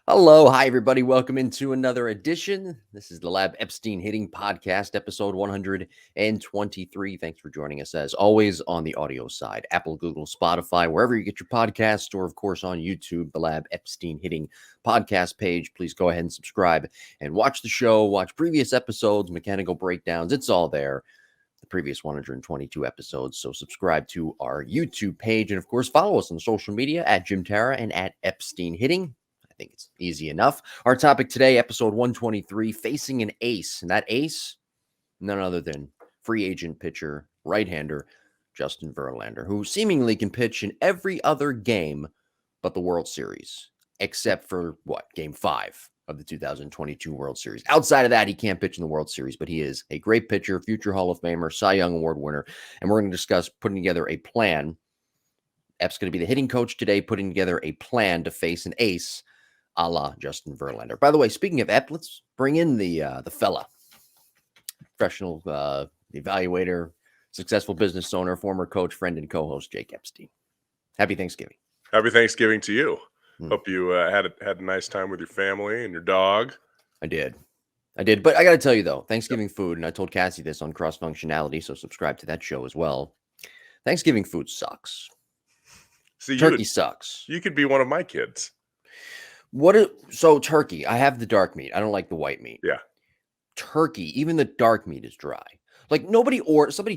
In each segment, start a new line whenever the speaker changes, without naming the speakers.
Hello, hi everybody. Welcome into another edition. This is the Lab Epstein Hitting Podcast, episode 123. Thanks for joining us as always on the audio side, Apple, Google, Spotify, wherever you get your podcasts, or of course on YouTube, the Lab Epstein Hitting Podcast page. Please go ahead and subscribe and watch the show, watch previous episodes, mechanical breakdowns. It's all there. The previous 122 episodes. So subscribe to our YouTube page and of course follow us on social media at Jim Tara and at Epstein Hitting. I think it's easy enough. Our topic today, episode 123, facing an ace. And that ace, none other than free agent pitcher, right-hander, Justin Verlander, who seemingly can pitch in every other game but the World Series, except for Game 5 of the 2022 World Series. Outside of that, he can't pitch in the World Series, but he is a great pitcher, future Hall of Famer, Cy Young Award winner. And we're going to discuss putting together a plan. Ep's going to be the hitting coach today, putting together a plan to face an ace a la Justin Verlander. By the way, speaking of Ep, let's bring in the fella, professional evaluator, successful business owner, former coach, friend, and co-host Jake Epstein. Happy Thanksgiving.
Happy Thanksgiving to you. Hope you had a nice time with your family and your dog.
I did. But I got to tell you, though, Thanksgiving food, and I told Cassie this on Cross Functionality, so subscribe to that show as well. Thanksgiving food sucks.
See,
turkey sucks.
You could be one of my kids.
So turkey, I have the dark meat. I don't like the white meat.
Yeah.
Turkey, even the dark meat is dry. Like somebody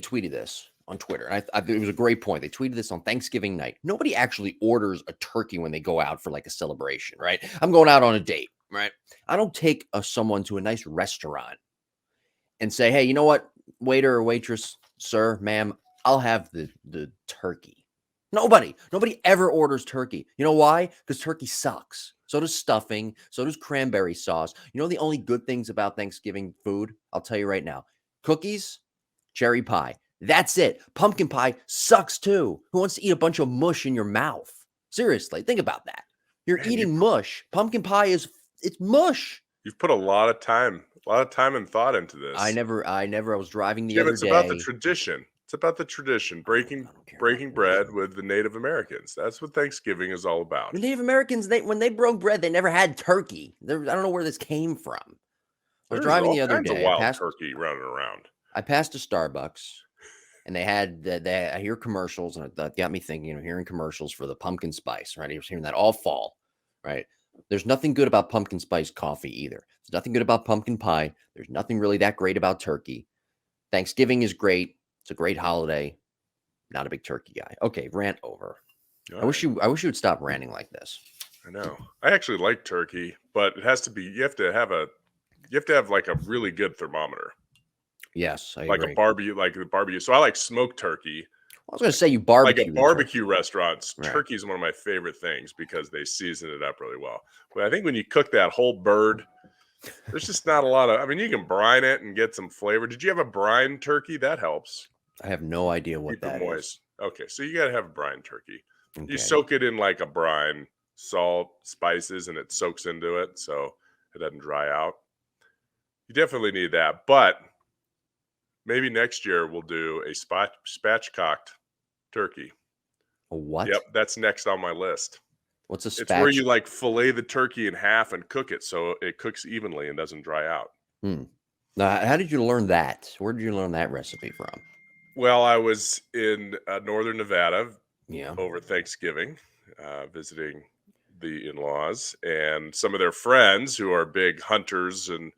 tweeted this on Twitter. And it was a great point. They tweeted this on Thanksgiving night. Nobody actually orders a turkey when they go out for like a celebration, right? I'm going out on a date, right? I don't take someone to a nice restaurant and say, hey, you know what, waiter or waitress, sir, ma'am, I'll have the turkey. Nobody ever orders turkey. You know why? Because turkey sucks. So does stuffing. So does cranberry sauce. You know the only good things about Thanksgiving food? I'll tell you right now. Cookies, cherry pie. That's it. Pumpkin pie sucks too. Who wants to eat a bunch of mush in your mouth? Seriously, think about that. You're eating mush. Pumpkin pie it's mush.
You've put a lot of time and thought into this.
I was driving the other day.
It's about the tradition. It's about the tradition, breaking bread with the Native Americans. That's what Thanksgiving is all about.
The Native Americans, when they broke bread, they never had turkey. I don't know where this came from. I was driving the other day.
Wild turkey running around.
I passed a Starbucks, and they had I hear commercials, and that got me thinking. Hearing commercials for the pumpkin spice. Right, I was hearing that all fall. Right, there's nothing good about pumpkin spice coffee either. There's nothing good about pumpkin pie. There's nothing really that great about turkey. Thanksgiving is great. It's a great holiday. Not a big turkey guy. Okay, rant over. I wish you would stop ranting like this.
I know. I actually like turkey, but it has to be. You have to have like a really good thermometer.
Yes, I
agree. Like the barbecue. So I like smoked turkey.
I was going to say you barbecue.
Like at barbecue restaurants, right. Turkey is one of my favorite things because they season it up really well. But I think when you cook that whole bird, there's just not a lot of. I mean, you can brine it and get some flavor. Did you have a brine turkey? That helps.
I have no idea what that is.
Okay, so you got to have a brine turkey. Okay. You soak it in like a brine, salt, spices, and it soaks into it so it doesn't dry out. You definitely need that. But maybe next year we'll do a spatchcocked turkey.
A what?
Yep, that's next on my list.
What's a spatch?
It's where you like fillet the turkey in half and cook it so it cooks evenly and doesn't dry out.
Now, how did you learn that? Where did you learn that recipe from?
Well, I was in northern Nevada over Thanksgiving, visiting the in-laws and some of their friends who are big hunters, and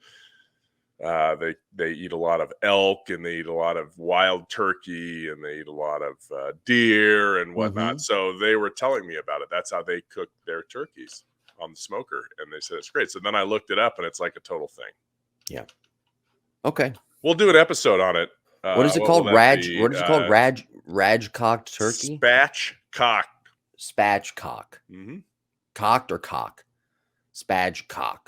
they eat a lot of elk, and they eat a lot of wild turkey, and they eat a lot of deer and whatnot. Mm-hmm. So they were telling me about it. That's how they cook their turkeys on the smoker, and they said it's great. So then I looked it up, and it's like a total thing.
Yeah. Okay.
We'll do an episode on it.
What is it called? What is it called? Raj-cocked turkey?
Spatchcock.
Spatchcock.
Mm-hmm.
Cocked or cock? Spatchcock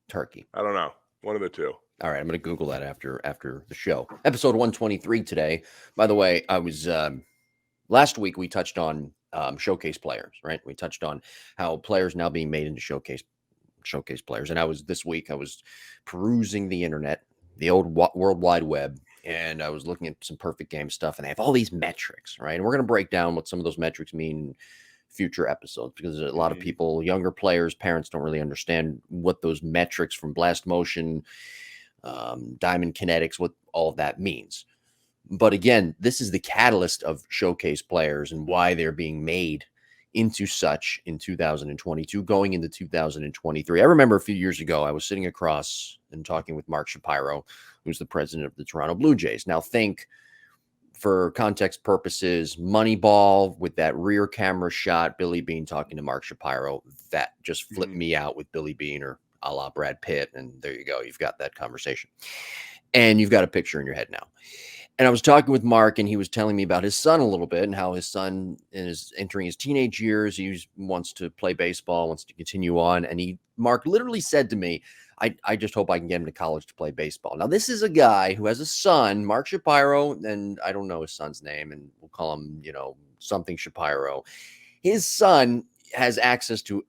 turkey.
I don't know. One of the two.
All right, I'm going to Google that after the show. Episode 123 today. By the way, I was last week we touched on showcase players, right? We touched on how players now being made into showcase players. And this week I was perusing the internet, the old World Wide Web, and I was looking at some perfect game stuff, and they have all these metrics, right? And we're going to break down what some of those metrics mean future episodes, because a lot of people, younger players, parents don't really understand what those metrics from blast motion, diamond kinetics, what all of that means. But again, this is the catalyst of showcase players and why they're being made into such in 2022, going into 2023. I remember a few years ago, I was sitting across and talking with Mark Shapiro, who's the president of the Toronto Blue Jays. Now, think, for context purposes, Moneyball with that rear camera shot, Billy Beane talking to Mark Shapiro, that just flipped me out with Billy Beane, or a la Brad Pitt. And there you go. You've got that conversation. And you've got a picture in your head now. And I was talking with Mark, and he was telling me about his son a little bit, and how his son is entering his teenage years. He wants to play baseball, wants to continue on. And Mark literally said to me, I just hope I can get him to college to play baseball. Now, this is a guy who has a son, Mark Shapiro, and I don't know his son's name, and we'll call him, something Shapiro. His son has access to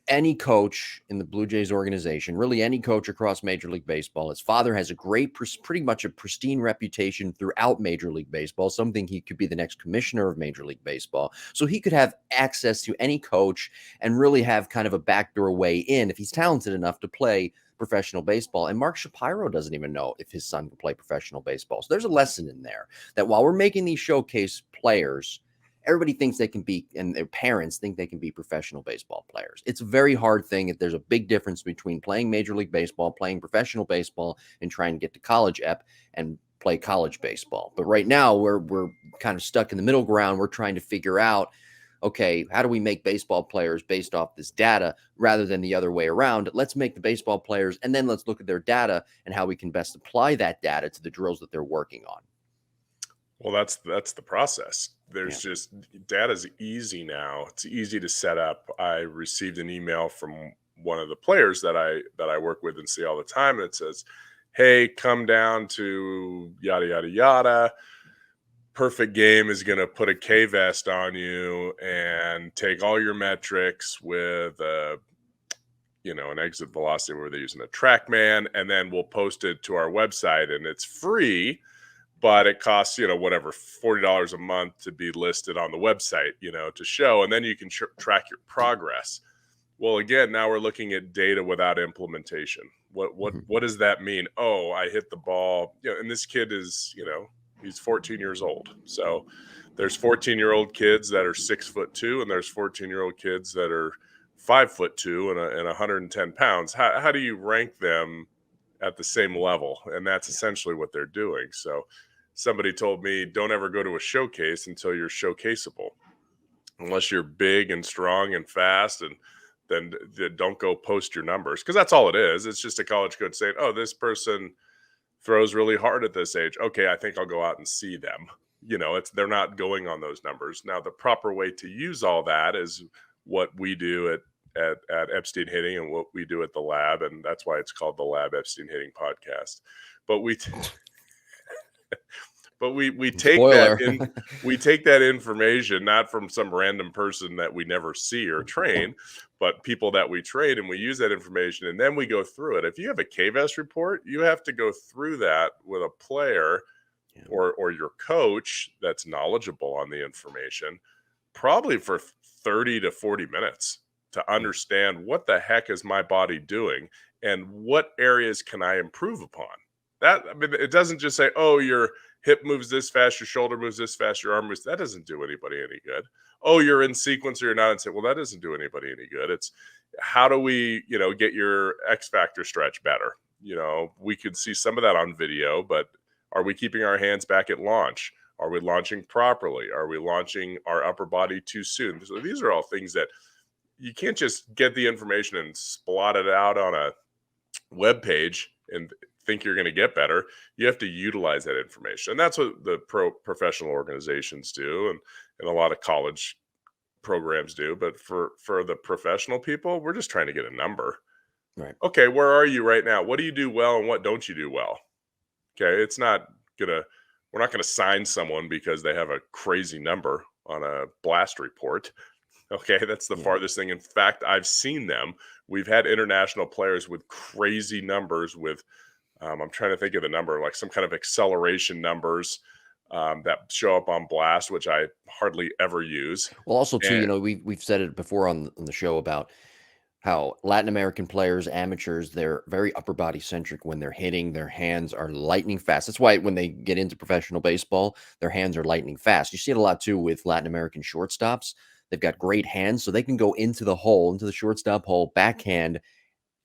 any coach in the Blue Jays organization, really any coach across Major League Baseball. His father has a pretty much a pristine reputation throughout Major League Baseball, something he could be the next commissioner of Major League Baseball. So he could have access to any coach and really have kind of a backdoor way in if he's talented enough to play professional baseball. And Mark Shapiro doesn't even know if his son can play professional baseball. So there's a lesson in there that while we're making these showcase players, everybody thinks they can be, and their parents think they can be professional baseball players. It's a very hard thing. There's a big difference between playing Major League Baseball, playing professional baseball, and trying to get to college and play college baseball. But right now we're kind of stuck in the middle ground. We're trying to figure out, okay, how do we make baseball players based off this data rather than the other way around? Let's make the baseball players, and then let's look at their data and how we can best apply that data to the drills that they're working on.
Well, that's the process. There's just, data's easy now. It's easy to set up. I received an email from one of the players that I work with and see all the time, and it says, "Hey, come down to yada yada yada. Perfect Game is going to put a K vest on you and take all your metrics with an exit velocity where they're using a TrackMan, and then we'll post it to our website, and it's free, but it costs, whatever, $40 a month to be listed on the website, to show, and then you can track your progress." Well, again, now we're looking at data without implementation. What does that mean? Oh, I hit the ball, and this kid is, he's 14 years old. So there's 14-year-old kids that are 6'2", and there's 14-year-old kids that are 5'2" and 110 pounds. How do you rank them at the same level? And that's essentially what they're doing. So somebody told me, don't ever go to a showcase until you're showcaseable. Unless you're big and strong and fast, and then don't go post your numbers, because that's all it is. It's just a college coach saying, oh, this person throws really hard at this age. Okay, I think I'll go out and see them. They're not going on those numbers. Now, the proper way to use all that is what we do at Epstein Hitting and what we do at the lab, and that's why it's called the Lab Epstein Hitting Podcast. But we take we take that information not from some random person that we never see or train, but people that we train, and we use that information, and then we go through it. If you have a KVS report, you have to go through that with a player or your coach that's knowledgeable on the information, probably for 30 to 40 minutes to understand what the heck is my body doing and what areas can I improve upon. It doesn't just say, oh, your hip moves this fast, your shoulder moves this fast, your arm moves. That doesn't do anybody any good. Oh, you're in sequence or you're not in sequence. Well, that doesn't do anybody any good. It's how do we, get your X factor stretch better? We could see some of that on video, but are we keeping our hands back at launch? Are we launching properly? Are we launching our upper body too soon? So these are all things that you can't just get the information and splot it out on a web page and think you're going to get better. You have to utilize that information. And that's what the professional organizations do, and a lot of college programs do. But for the professional people, we're just trying to get a number.
Right.
Okay, where are you right now? What do you do well and what don't you do well? Okay, we're not gonna sign someone because they have a crazy number on a blast report. Okay, that's the farthest thing. In fact, I've seen them. We've had international players with crazy numbers with, I'm trying to think of the number, like some kind of acceleration numbers, that show up on blast, which I hardly ever use.
Well, also too,
And
we've said it before on the show about how Latin American players, amateurs, they're very upper body centric when they're hitting. Their hands are lightning fast. That's why when they get into professional baseball, their hands are lightning fast. You see it a lot too with Latin American shortstops. They've got great hands, so they can go into the hole, into the shortstop hole, backhand,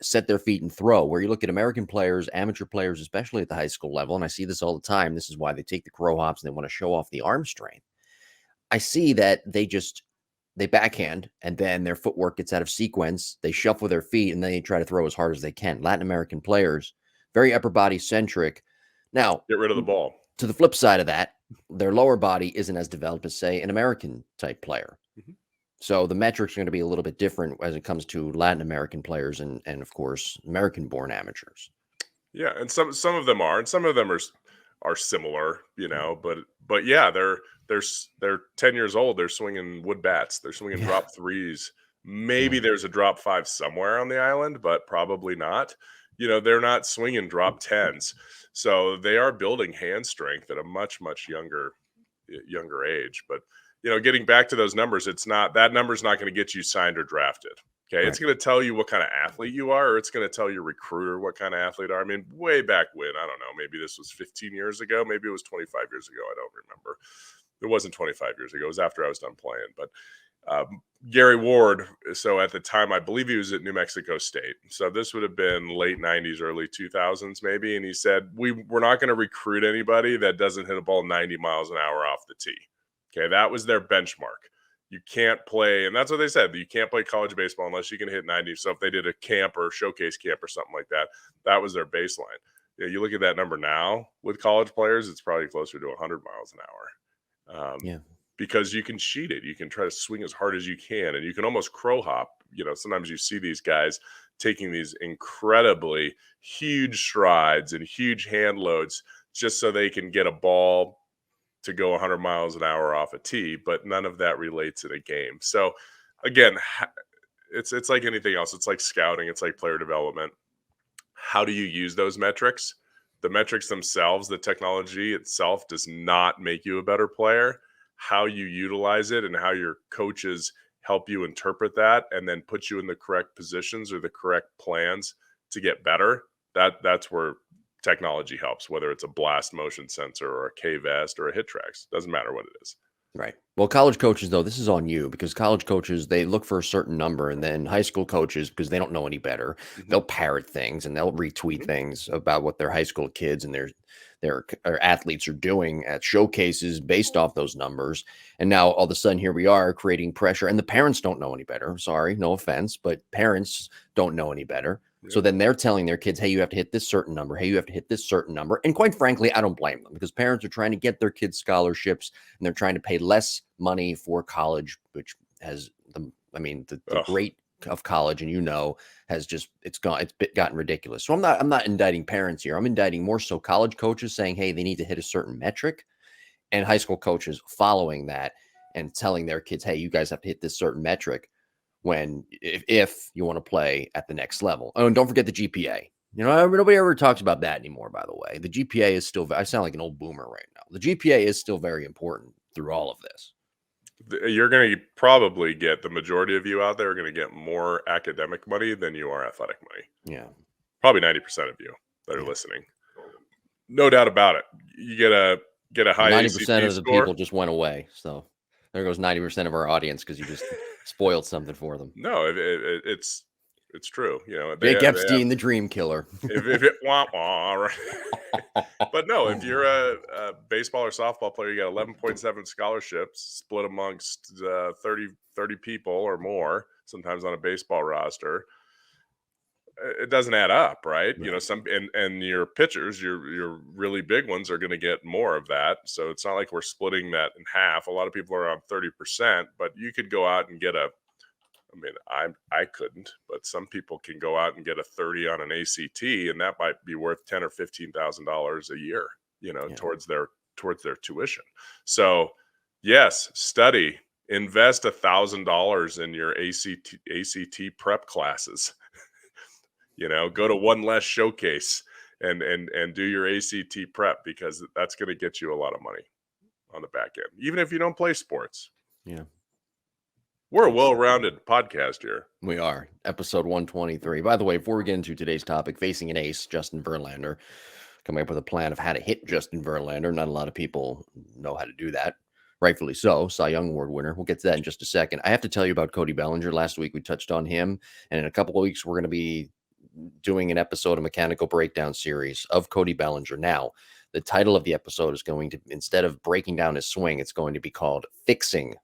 set their feet and throw. Where you look at American players, amateur players, especially at the high school level, and I see this all the time. This is why they take the crow hops and they want to show off the arm strength. I see that they backhand and then their footwork gets out of sequence. They shuffle their feet and then they try to throw as hard as they can. Latin American players, very upper body centric. Now,
get rid of the ball.
to the flip side of that, their lower body isn't as developed as, say, an American type player.
Mhm.
So the metrics are going to be a little bit different as it comes to Latin American players and of course, American born amateurs.
Yeah, and some of them are, and some of them are similar, but yeah, they're 10 years old. They're swinging wood bats. They're swinging
Yeah.
drop threes. Maybe
Yeah.
there's a drop five somewhere on the island, but probably not. They're not swinging drop tens, so they are building hand strength at a much younger age. But getting back to those numbers, that number's not going to get you signed or drafted. Okay, it's
Right.
going to tell you what kind of athlete you are, or it's going to tell your recruiter what kind of athlete are. I mean, way back when, I don't know, maybe this was 15 years ago, maybe it was 25 years ago. I don't remember. It wasn't 25 years ago. It was after I was done playing. But Gary Ward, so at the time, I believe he was at New Mexico State. So this would have been late 90s, early 2000s, maybe. And he said, we're not going to recruit anybody that doesn't hit a ball 90 miles an hour off the tee. Okay, that was their benchmark. You can't play, and that's what they said. You can't play college baseball unless you can hit 90. So if they did a camp or a showcase camp or something like that, that was their baseline. You look at that number now with college players, it's probably closer to 100 miles an hour.
Yeah.
Because you can cheat it. You can try to swing as hard as you can, and you can almost crow hop. Sometimes you see these guys taking these incredibly huge strides and huge hand loads just so they can get a ball to go 100 miles an hour off a tee, but none of that relates in a game. So again, it's like anything else. It's like scouting, it's like player development. How do you use those metrics? The metrics themselves, the technology itself does not make you a better player. How you utilize it and how your coaches help you interpret that and then put you in the correct positions or the correct plans to get better, that's where technology helps, whether it's a blast motion sensor or a K-Vest or a HitTrax. Doesn't matter what it is.
Right. Well, college coaches, though, this is on you because college coaches, they look for a certain number. And then high school coaches, because they don't know any better,
Mhm,
they'll parrot things and they'll retweet
mhm.
things about what their high school kids and their athletes are doing at showcases based off those numbers. And now all of a sudden, here we are creating pressure. And the parents don't know any better. Sorry, no offense, but parents don't know any better. So
Yep.
then they're telling their kids, hey, you have to hit this certain number. Hey, you have to hit this certain number. And quite frankly, I don't blame them because parents are trying to get their kids scholarships and they're trying to pay less money for college, which has the
Ugh.
rate of college, and has just gotten ridiculous. So I'm not indicting parents here. I'm indicting more so college coaches saying, hey, they need to hit a certain metric, and high school coaches following that and telling their kids, hey, you guys have to hit this certain metric when if you want to play at the next level. Oh, and don't forget the GPA. Nobody ever talks about that anymore, by the way. The GPA is still, I sound like an old boomer right now. The GPA is still very important through all of this.
You're going to probably get the majority of you out there are going to get more academic money than you are athletic money.
Yeah.
Probably 90% of you that are
Yeah.
listening. No doubt about it. You get a
Well,
high
90%
ACT
of the people
score.
just went away. So there goes 90% of our audience because you just spoiled something for them.
No, it's true.
Jake
They have
Epstein, the dream killer.
if it wah, wah, right? But no, if you're a baseball or softball player, you got 11.7 scholarships split amongst 30 people or more, sometimes on a baseball roster. It doesn't add up, right?
Right.
Some and your pitchers, your really big ones are going to get more of that. So it's not like we're splitting that in half. A lot of people are on 30%, but you could go out and get I mean, I couldn't, but some people can go out and get a 30 on an ACT, and that might be worth $10 or $15,000 a year,
Yeah.
towards their tuition. So, yes, study, invest $1,000 in your ACT prep classes. Go to one less showcase and do your ACT prep because that's going to get you a lot of money. on the back end, even if you don't play sports.
Yeah.
We're a well-rounded podcast here.
We are. Episode 123. By the way, before we get into today's topic, facing an ace, Justin Verlander, coming up with a plan of how to hit Justin Verlander. Not a lot of people know how to do that. Rightfully so. Cy Young Award winner. We'll get to that in just a second. I have to tell you about Cody Bellinger. Last week we touched on him, and in a couple of weeks we're going to be doing an episode of Mechanical Breakdown series of Cody Bellinger. Now, the title of the episode is going to, instead of breaking down his swing, it's going to be called Fixing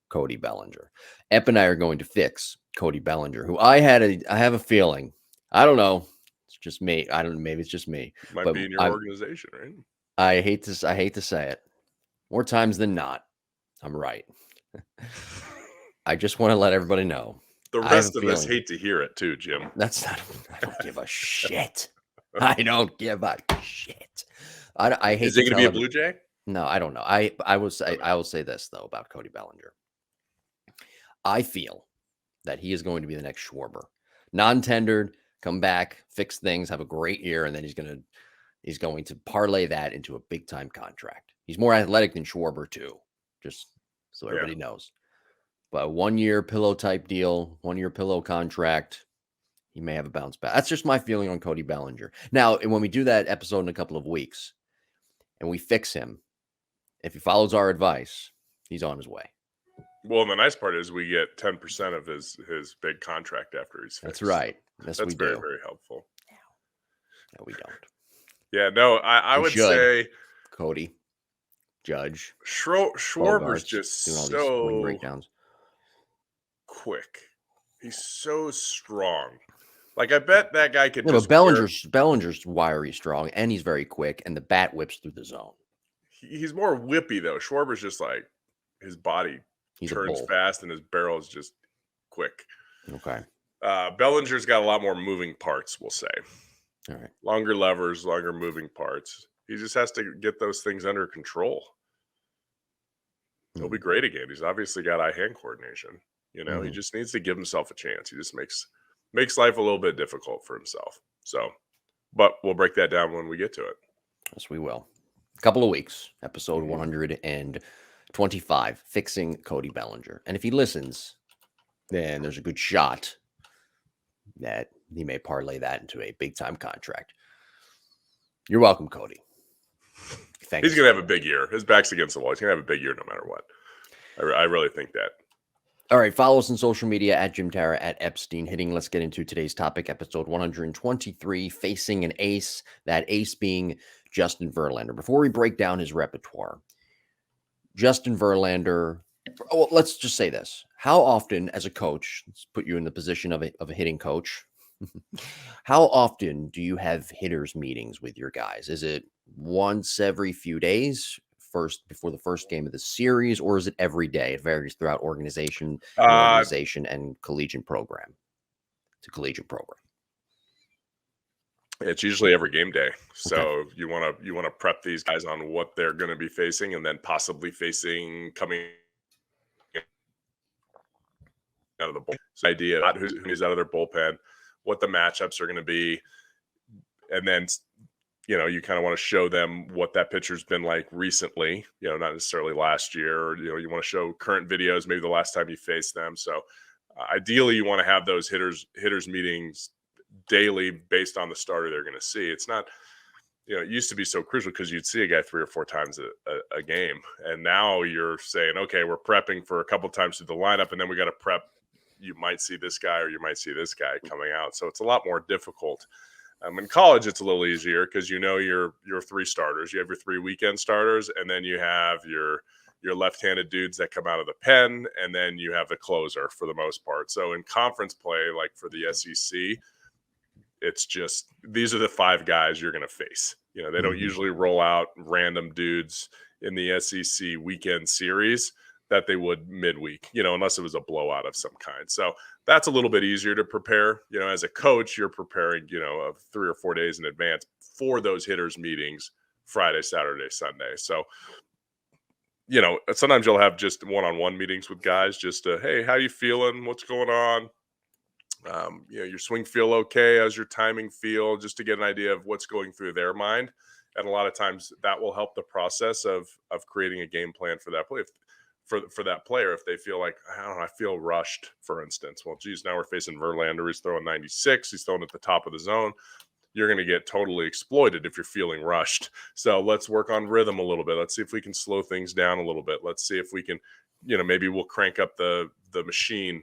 Cody Bellinger. Ep and I are going to fix Cody Bellinger, who I have a feeling, I don't know, it's just me. I don't know, maybe it's just me.
Might be in your organization, right?
I hate to say it. More times than not, I'm right. I just want to let everybody know.
The rest of us hate to hear it too, Jim.
That's not. I don't give a shit. I don't give a shit. I hate.
Is it going to be a Blue Jay?
No, I don't know. I will say this though about Cody Bellinger. I feel that he is going to be the next Schwarber, non-tendered, come back, fix things, have a great year, and then he's going to parlay that into a big time contract. He's more athletic than Schwarber too, just so everybody knows. But a 1 year pillow type deal, 1 year pillow contract, he may have a bounce back. That's just my feeling on Cody Bellinger. Now, when we do that episode in a couple of weeks and we fix him, if he follows our advice, he's on his way.
Well, and the nice part is we get 10% of his big contract after he's fixed.
That's right. That's we
very,
do.
very helpful.
No, we don't.
Yeah, no, I would say
Cody, Judge,
Schwarber's just
doing all
so
these swing breakdowns.
Quick. He's so strong. Like, I bet that guy could just...
But Bellinger's wiry strong, and he's very quick, and the bat whips through the zone.
He's more whippy, though. Schwarber's just like, his body turns fast, and his barrel is just quick.
Okay.
Bellinger's got a lot more moving parts, we'll say.
All right.
Longer levers, longer moving parts. He just has to get those things under control. He'll be great again. He's obviously got eye-hand coordination. You know, he just needs to give himself a chance. He just makes life a little bit difficult for himself. So, but we'll break that down when we get to it.
Yes, we will. A couple of weeks, episode 125, Fixing Cody Bellinger. And if he listens, then there's a good shot that he may parlay that into a big-time contract. You're welcome, Cody.
He's going to have a big year. His back's against the wall. He's going to have a big year no matter what. I really think that.
All right, follow us on social media at Jim Tara, at Epstein Hitting. Let's get into today's topic, episode 123, Facing an Ace, that ace being Justin Verlander. Before we break down his repertoire, Justin Verlander, well, let's just say this. How often, as a coach, let's put you in the position of a hitting coach, how often do you have hitters meetings with your guys? Is it once every few days, before the first game of the series, or is it every day? It varies throughout organization and collegiate program to collegiate program.
It's usually every game day. So you want to prep these guys on what they're going to be facing, and then possibly facing coming out of the bullpen. So idea about who's out of their bullpen, what the matchups are going to be, and then you kind of want to show them what that pitcher's been like recently, not necessarily last year, or, you want to show current videos, maybe the last time you faced them. So ideally you want to have those hitters meetings daily based on the starter they're going to see. It's not, it used to be so crucial because you'd see a guy 3 or 4 times a game. And now you're saying, okay, we're prepping for a couple times through the lineup, and then we got to prep. You might see this guy or you might see this guy coming out. So it's a lot more difficult. In college, it's a little easier because your 3 starters. You have your 3 weekend starters, and then you have your left-handed dudes that come out of the pen, and then you have the closer for the most part. So in conference play, like for the SEC, it's just these are the 5 guys you're going to face. They don't usually roll out random dudes in the SEC weekend series that they would midweek, unless it was a blowout of some kind. So that's a little bit easier to prepare. As a coach, you're preparing, 3 or 4 days in advance for those hitters meetings, Friday, Saturday, Sunday. So, sometimes you'll have just one-on-one meetings with guys just to, hey, how you feeling? What's going on? Your swing feel okay? How's your timing feel? Just to get an idea of what's going through their mind. And a lot of times that will help the process of creating a game plan for that play. For that player, if they feel like, I don't know, I feel rushed, for instance. Well, geez, now we're facing Verlander. He's throwing 96. He's throwing at the top of the zone. You're going to get totally exploited if you're feeling rushed. So let's work on rhythm a little bit. Let's see if we can slow things down a little bit. Let's see if we can, maybe we'll crank up the machine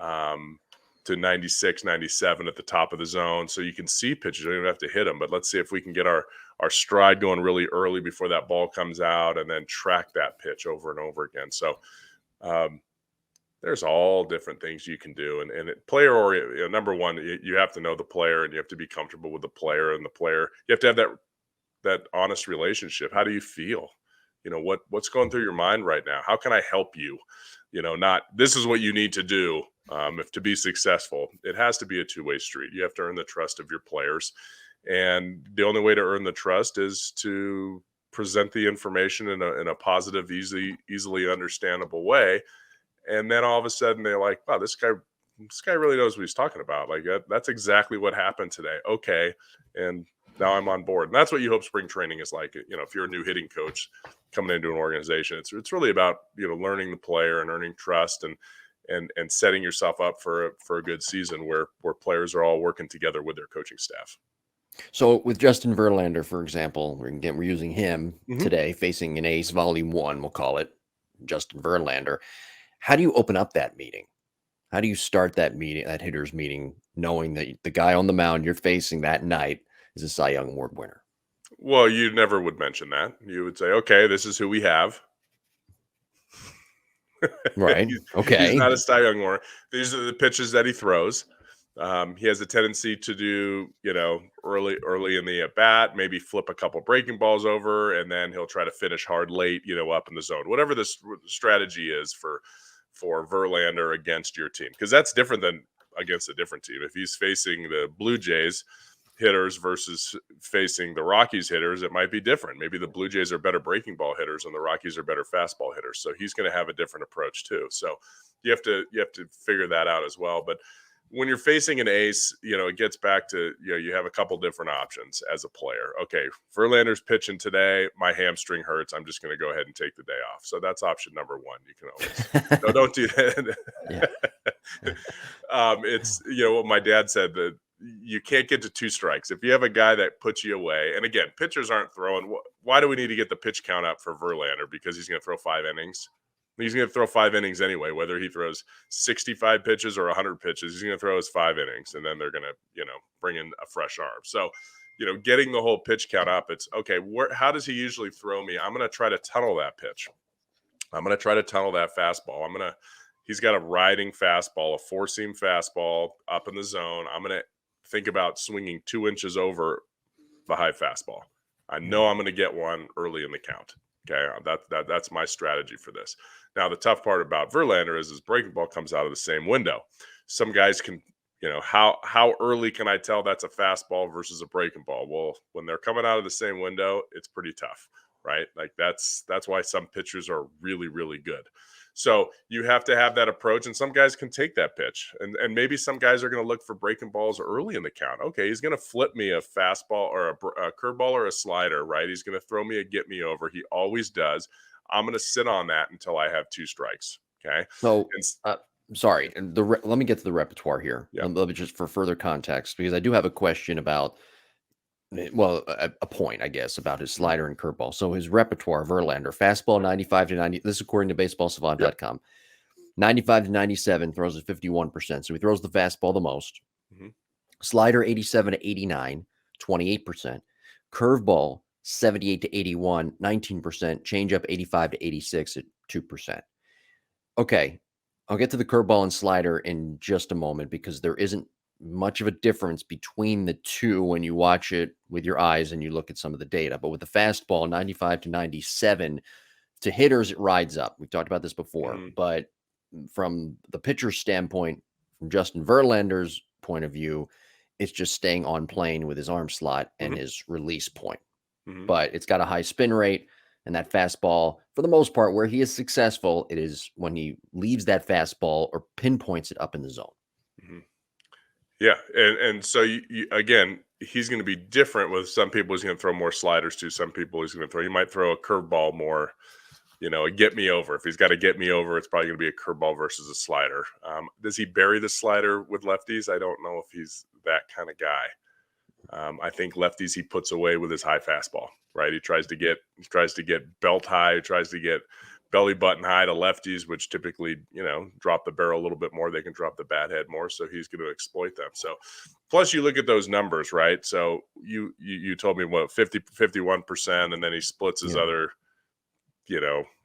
to 96, 97 at the top of the zone, so you can see pitches. You don't even have to hit them, but let's see if we can get our stride going really early before that ball comes out, and then track that pitch over and over again. So there's all different things you can do. And player or number one, you have to know the player, and you have to be comfortable with the player, and the player, you have to have that honest relationship. How do you feel? What's going through your mind right now? How can I help you? Not this is what you need to do. If to be successful, it has to be a two-way street. You have to earn the trust of your players. And the only way to earn the trust is to present the information in a positive, easily understandable way. And then all of a sudden they're like, wow, this guy really knows what he's talking about. Like that's exactly what happened today. Okay. And now I'm on board. And that's what you hope spring training is like. If you're a new hitting coach coming into an organization, it's really about, learning the player and earning trust and setting yourself up for a good season where players are all working together with their coaching staff.
So with Justin Verlander, for example, we're using him today, facing an ace, volume 1, we'll call it Justin Verlander. How do you open up that meeting? How do you start that meeting, that hitters meeting, knowing that the guy on the mound you're facing that night is a Cy Young Award winner?
Well, you never would mention that. You would say, okay, this is who we have.
Right. Okay.
He's not a Cy Young winner. These are the pitches that he throws. He has a tendency to do, early in the at bat, maybe flip a couple breaking balls over, and then he'll try to finish hard late, up in the zone. Whatever the strategy is for Verlander against your team, because that's different than against a different team. If he's facing the Blue Jays hitters versus facing the Rockies hitters, it might be different. Maybe the Blue Jays are better breaking ball hitters and the Rockies are better fastball hitters. So he's going to have a different approach too. So you have to figure that out as well. But when you're facing an ace, it gets back to, you have a couple different options as a player. Okay, Verlander's pitching today. My hamstring hurts. I'm just going to go ahead and take the day off. So that's option number one. You can always, no, don't do that. It's, what my dad said, that you can't get to 2 strikes. If you have a guy that puts you away, and again, pitchers aren't throwing. Why do we need to get the pitch count up for Verlander? Because he's going to throw 5 innings. He's going to throw 5 innings anyway, whether he throws 65 pitches or 100 pitches. He's going to throw his 5 innings, and then they're going to, bring in a fresh arm. So, getting the whole pitch count up, it's okay. How does he usually throw me? I'm going to try to tunnel that pitch. I'm going to try to tunnel that fastball. He's got a riding fastball, a 4-seam fastball up in the zone. I'm going to think about swinging 2 inches over the high fastball. I know I'm going to get one early in the count. Okay, that's my strategy for this. Now, the tough part about Verlander is his breaking ball comes out of the same window. Some guys can, how early can I tell that's a fastball versus a breaking ball? Well, when they're coming out of the same window, it's pretty tough, right? Like that's why some pitchers are really, really good. So you have to have that approach, and some guys can take that pitch. And maybe some guys are going to look for breaking balls early in the count. Okay, he's going to flip me a fastball or a curveball or a slider, right? He's going to throw me a get me over. He always does. I'm going to sit on that until I have 2 strikes. Okay.
So, sorry, let me get to the repertoire here.
Yeah.
Let me just for further context, because I do have a question about, well, a point, I guess, about his slider and curveball. So his repertoire, Verlander, fastball 95 to 90. This is according to baseballsavant.com. 95 to 97, throws at 51%. So he throws the fastball the most. Slider 87 to 89, 28%. Curveball 78 to 81, 19%. Changeup 85 to 86 at 2%. Okay, I'll get to the curveball and slider in just a moment, because there isn't much of a difference between the two when you watch it with your eyes and you look at some of the data. But with the fastball 95 to 97, to hitters, it rides up. We've talked about this before, but from the pitcher's standpoint, from Justin Verlander's point of view, it's just staying on plane with his arm slot and his release point. But it's got a high spin rate, and that fastball, for the most part, where he is successful, it is when he leaves that fastball or pinpoints it up in the zone.
Yeah. And so you again, he's going to be different with some people. He's going to throw more sliders to some people. He might throw a curveball more, a get me over. If he's got to get me over, it's probably going to be a curveball versus a slider. Does he bury the slider with lefties? I don't know if he's that kind of guy. I think lefties he puts away with his high fastball, right? He tries to get belt high, he tries to get belly button high to lefties, which typically, drop the barrel a little bit more. They can drop the bat head more, so he's going to exploit them. So plus you look at those numbers, right? So you told me what 51%, and then he splits his other, he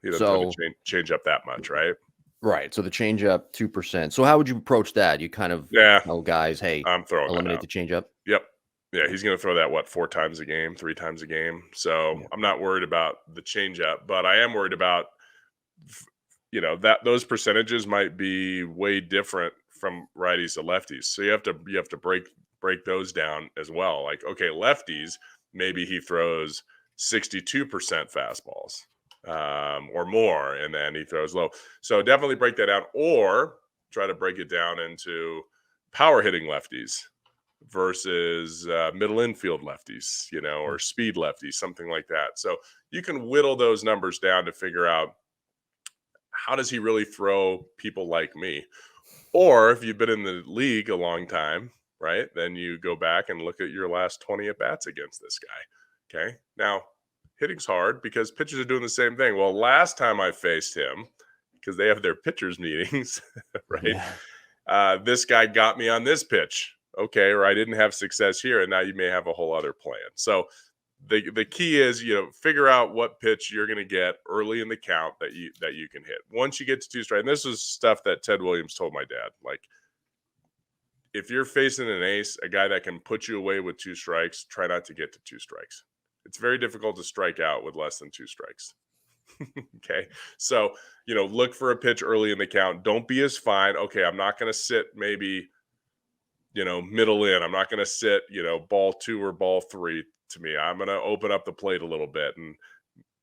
doesn't change up that much, right?
Right. So the change up 2%. So how would you approach that? You kind of tell guys, hey,
I'm throwing
eliminate the change up.
Yep. Yeah, he's going to throw that 4 times a game, 3 times a game. So I'm not worried about the changeup, but I am worried about, that those percentages might be way different from righties to lefties. So you have to break those down as well. Like, okay, lefties, maybe he throws 62% fastballs or more, and then he throws low. So definitely break that down, or try to break it down into power hitting lefties versus middle infield lefties, or speed lefties, something like that. So you can whittle those numbers down to figure out how does he really throw people like me. Or if you've been in the league a long time, right, then you go back and look at your last 20 at bats against this guy. Okay. Now, hitting's hard because pitchers are doing the same thing. Well, last time I faced him, because they have their pitchers meetings, right? Yeah. This guy got me on this pitch. Okay, or I didn't have success here, and now you may have a whole other plan. So the key is, figure out what pitch you're going to get early in the count that you can hit. Once you get to 2 strikes, and this is stuff that Ted Williams told my dad, like, if you're facing an ace, a guy that can put you away with 2 strikes, try not to get to 2 strikes. It's very difficult to strike out with less than 2 strikes. Okay. So, look for a pitch early in the count. Don't be as fine. Okay, I'm not going to sit maybe, middle in. I'm not going to sit, ball 2 or ball 3 to me. I'm going to open up the plate a little bit, and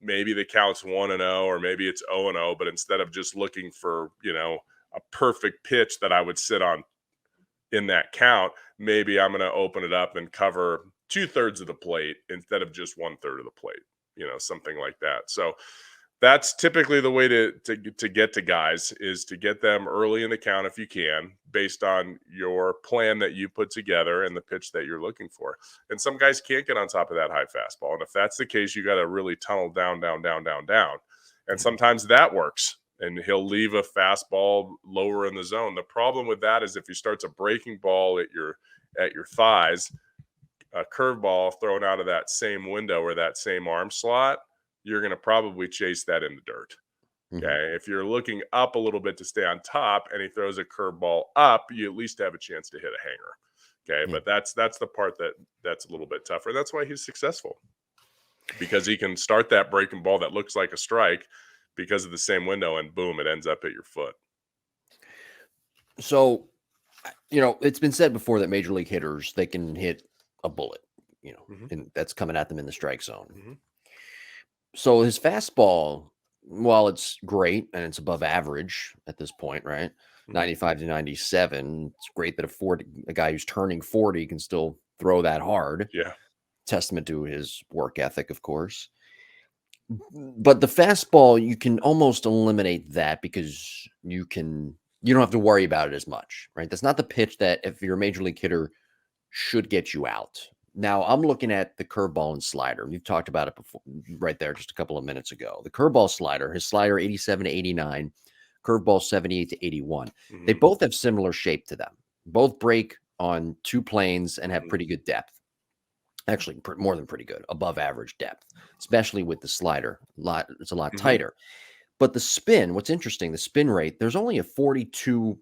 maybe the count's 1-0, or maybe it's 0-0, but instead of just looking for, a perfect pitch that I would sit on in that count, maybe I'm going to open it up and cover 2/3 of the plate instead of just 1/3 of the plate, something like that. So that's typically the way to get to guys, is to get them early in the count if you can, based on your plan that you put together and the pitch that you're looking for. And some guys can't get on top of that high fastball. And if that's the case, you got to really tunnel down. And sometimes that works, and he'll leave a fastball lower in the zone. The problem with that is if he starts a breaking ball at your thighs, a curveball thrown out of that same window or that same arm slot, you're going to probably chase that in the dirt. Okay. Mm-hmm. If you're looking up a little bit to stay on top and he throws a curveball up, you at least have a chance to hit a hanger. Okay. Yeah. But that's the part that's a little bit tougher. That's why he's successful, because he can start that breaking ball that looks like a strike because of the same window, and boom, it ends up at your foot.
So, it's been said before that major league hitters, they can hit a bullet, mm-hmm. and that's coming at them in the strike zone. Mm-hmm. So his fastball, while it's great and it's above average at this point, right? Mm-hmm. 95 to 97. It's great that a guy who's turning 40 can still throw that hard.
Yeah.
Testament to his work ethic, of course. But the fastball, you can almost eliminate that because you don't have to worry about it as much, right? That's not the pitch that, if you're a major league hitter, should get you out. Now, I'm looking at the curveball and slider. We've talked about it before, right there, just a couple of minutes ago. The curveball slider, his slider 87 to 89, curveball 78 to 81. Mm-hmm. They both have similar shape to them. Both break on 2 planes and have pretty good depth. Actually, more than pretty good, above average depth, especially with the slider. It's a lot mm-hmm. tighter. But the spin, what's interesting, the spin rate, there's only a 42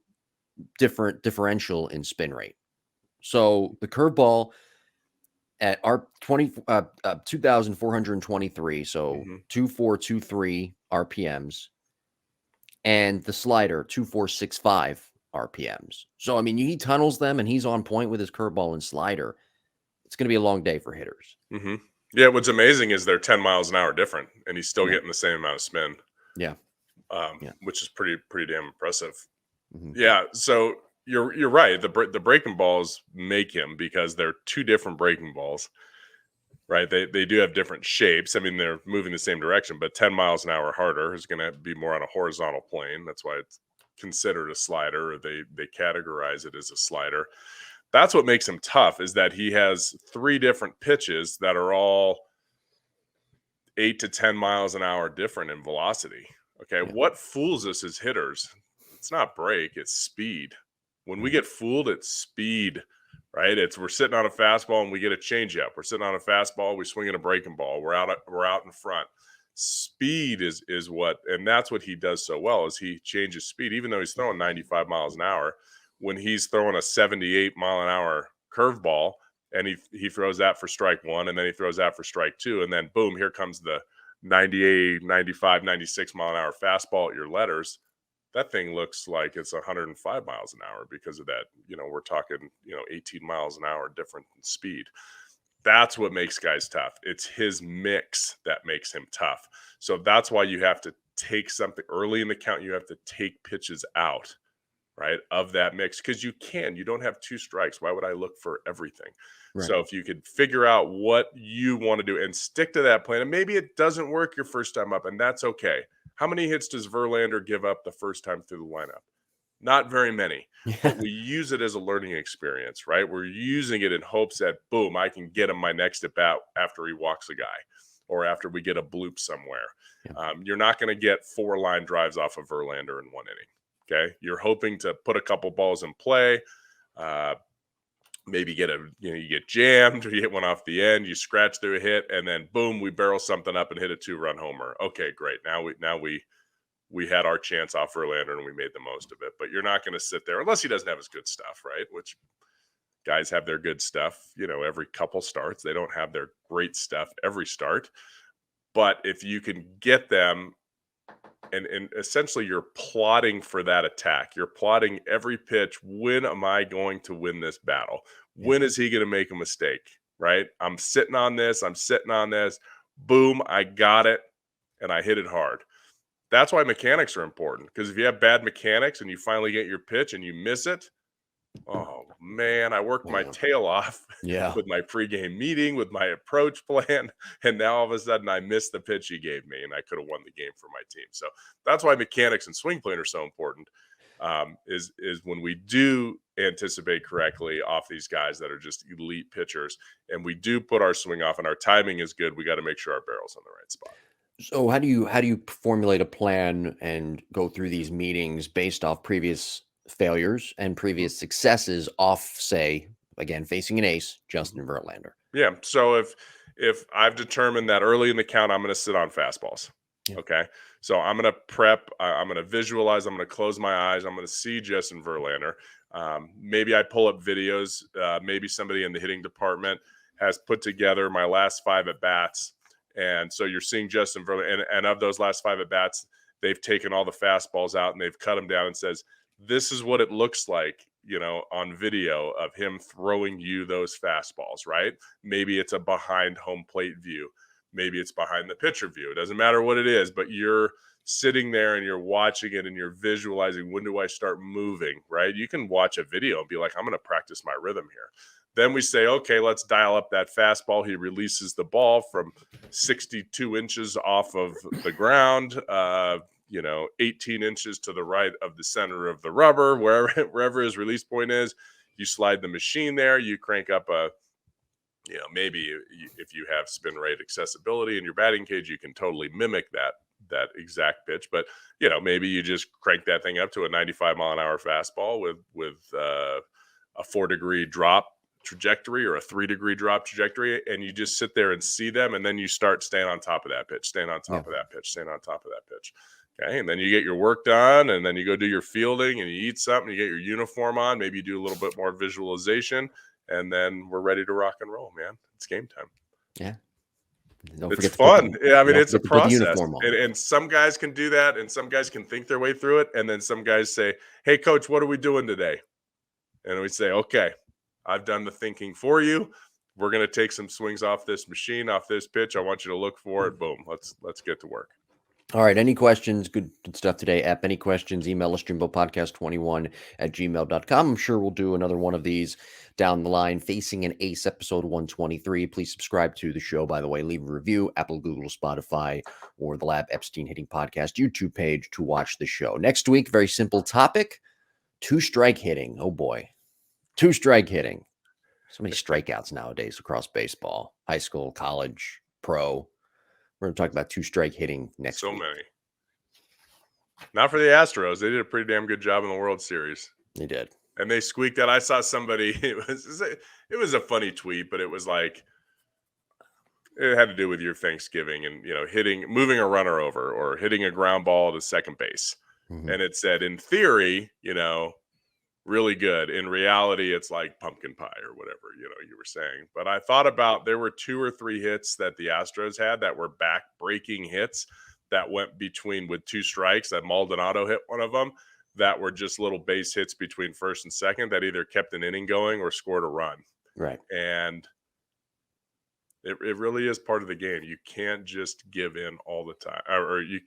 differential in spin rate. So the curveball at our 2,423, so mm-hmm. 2,423 RPMs, and the slider 2,465 RPMs. So, he tunnels them, and he's on point with his curveball and slider. It's going to be a long day for hitters.
Mm-hmm. Yeah, what's amazing is they're 10 miles an hour different, and he's still getting the same amount of spin.
Yeah.
Which is pretty damn impressive. Mm-hmm. Yeah, so You're right. The breaking balls make him because they're two different breaking balls, right? They do have different shapes. I mean, they're moving the same direction, but 10 miles an hour harder is going to be more on a horizontal plane. That's why it's considered a slider, or they categorize it as a slider. That's what makes him tough, is that he has three different pitches that are all 8 to 10 miles an hour different in velocity. Okay,
Yeah.
what fools us as hitters? It's not break, it's speed. When we get fooled, it's speed, right? It's we're sitting on a fastball and we get a changeup. We're sitting on a fastball, we swing in a breaking ball. We're out in front. Speed is what, and that's what he does so well, is he changes speed. Even though he's throwing 95 miles an hour, when he's throwing a 78-mile-an-hour curveball, and he throws that for strike one, and then he throws that for strike two, and then boom, here comes the 98, 95, 96 mile an hour fastball at your letters. That thing looks like it's 105 miles an hour because of that. We're talking 18 miles an hour different in speed. That's what makes guys tough. It's his mix that makes him tough. So that's why you have to take something early in the count. You have to take pitches out, right, of that mix, because you don't have two strikes. Why would I look for everything?
Right.
So if you could figure out what you want to do and stick to that plan, and maybe it doesn't work your first time up, and that's okay. How many hits does Verlander give up the first time through the lineup? Not very many, but we use it as a learning experience, right? We're using it in hopes that, boom, I can get him my next at bat after he walks a guy, or after we get a bloop somewhere.
Yeah.
You're not going to get 4 line drives off of Verlander in one inning. Okay, you're hoping to put a couple balls in play, maybe you get jammed, or you hit one off the end, you scratch through a hit, and then boom, we barrel something up and hit a 2-run homer. Okay, great. Now we had our chance off Verlander and we made the most of it. But you're not going to sit there unless he doesn't have his good stuff, right? Which guys have their good stuff, every couple starts. They don't have their great stuff every start. But if you can get them, and essentially you're plotting for that attack. You're plotting every pitch. When am I going to win this battle? When is he going to make a mistake? Right? I'm sitting on this. Boom, I got it, and I hit it hard. That's why mechanics are important, because if you have bad mechanics and you finally get your pitch and you miss it, oh man, I worked my tail off with my pregame meeting, with my approach plan, and now all of a sudden I missed the pitch he gave me, and I could have won the game for my team. So that's why mechanics and swing plan are so important. Is when we do anticipate correctly off these guys that are just elite pitchers, and we do put our swing off, and our timing is good, we got to make sure our barrel's on the right spot.
So how do you formulate a plan and go through these meetings based off previous failures and previous successes off, say, again, facing an ace, Justin Verlander?
Yeah. So if I've determined that early in the count I'm going to sit on fastballs, okay. So I'm going to prep. I'm going to visualize. I'm going to close my eyes. I'm going to see Justin Verlander. Maybe I pull up videos. Maybe somebody in the hitting department has put together my last 5 at bats. And so you're seeing Justin Verlander, and of those last 5 at bats, they've taken all the fastballs out and they've cut them down and says, this is what it looks like, on video of him throwing you those fastballs, right? Maybe it's a behind home plate view. Maybe it's behind the pitcher view. It doesn't matter what it is, but you're sitting there and you're watching it and you're visualizing, when do I start moving, right? You can watch a video and be like, I'm going to practice my rhythm here. Then we say, okay, let's dial up that fastball. He releases the ball from 62 inches off of the ground, 18 inches to the right of the center of the rubber, wherever his release point is. You slide the machine there. You crank up maybe if you have spin rate accessibility in your batting cage, you can totally mimic that exact pitch. But maybe you just crank that thing up to a 95 mile an hour fastball with a 4-degree drop trajectory or a 3-degree drop trajectory, and you just sit there and see them, and then you start staying on top of that pitch, staying on top of that pitch, staying on top of that pitch. Okay, and then you get your work done, and then you go do your fielding, and you eat something, you get your uniform on, maybe you do a little bit more visualization, and then we're ready to rock and roll, man. It's game time.
Yeah.
It's fun. Yeah, I mean, it's a process. And some guys can do that, and some guys can think their way through it, and then some guys say, hey, coach, what are we doing today? And we say, okay, I've done the thinking for you. We're going to take some swings off this machine, off this pitch. I want you to look for it. Boom. Let's get to work.
All right. Any questions? Good stuff today. App, any questions? Email us, dreambowpodcast21@gmail.com. I'm sure we'll do another one of these down the line. Facing an Ace, episode 123. Please subscribe to the show, by the way. Leave a review, Apple, Google, Spotify, or the Lab Epstein Hitting Podcast YouTube page to watch the show. Next week, very simple topic, two-strike hitting. Oh, boy. Two-strike hitting. So many strikeouts nowadays across baseball, high school, college, pro. We're going to talk about two-strike hitting next week.
So many. Not for the Astros. They did a pretty damn good job in the World Series.
They did.
And they squeaked out. I saw somebody, it was a funny tweet, but it was like, it had to do with your Thanksgiving and, moving a runner over or hitting a ground ball to second base.
Mm-hmm.
And it said, in theory, really good. In reality, it's like pumpkin pie or whatever, you were saying. But I thought about, there were 2 or 3 hits that the Astros had that were back-breaking hits that went between with 2 strikes, that Maldonado hit one of them, that were just little base hits between first and second that either kept an inning going or scored a run.
Right.
And it really is part of the game. You can't just give in all the time, or you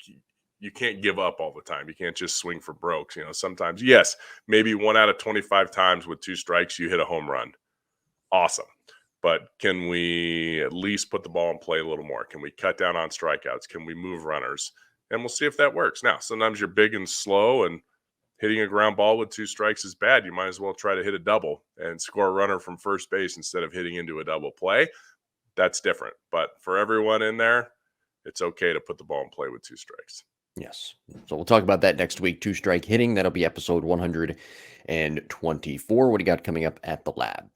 can't give up all the time. You can't just swing for brokes. Sometimes, yes, maybe 1 out of 25 times with 2 strikes, you hit a home run. Awesome. But can we at least put the ball in play a little more? Can we cut down on strikeouts? Can we move runners? And we'll see if that works. Now, sometimes you're big and slow, and hitting a ground ball with 2 strikes is bad. You might as well try to hit a double and score a runner from first base instead of hitting into a double play. That's different. But for everyone in there, it's okay to put the ball in play with 2 strikes.
Yes. So we'll talk about that next week. Two-strike hitting. That'll be episode 124. What do you got coming up at the lab?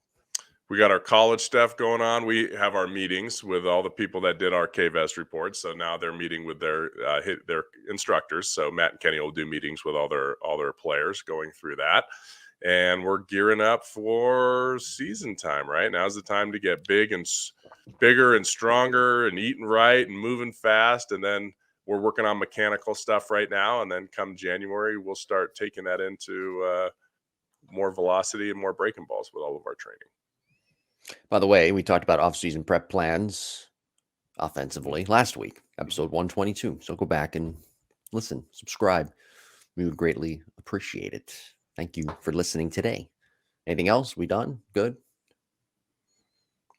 We got our college stuff going on. We have our meetings with all the people that did our KVest reports. So now they're meeting with their instructors. So Matt and Kenny will do meetings with all their players going through that. And we're gearing up for season time, right? Now's the time to get bigger and stronger and eating right and moving fast. And then we're working on mechanical stuff right now. And then come January, we'll start taking that into more velocity and more breaking balls with all of our training.
By the way, we talked about off-season prep plans offensively last week, episode 122. So go back and listen, subscribe. We would greatly appreciate it. Thank you for listening today. Anything else? We done? Good?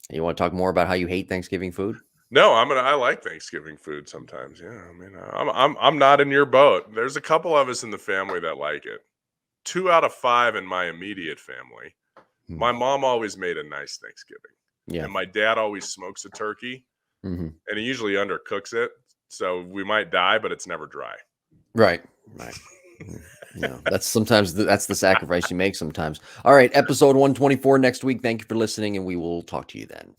You want to talk more about how you hate Thanksgiving food?
No, I like Thanksgiving food sometimes. Yeah, I mean, I'm not in your boat. There's a couple of us in the family that like it. 2 out of 5 in my immediate family. My mom always made a nice Thanksgiving.
Yeah.
And my dad always smokes a turkey.
Mm-hmm.
And he usually undercooks it. So we might die, but it's never dry.
Right. That's the sacrifice you make sometimes. All right. Episode 124 next week. Thank you for listening, and we will talk to you then.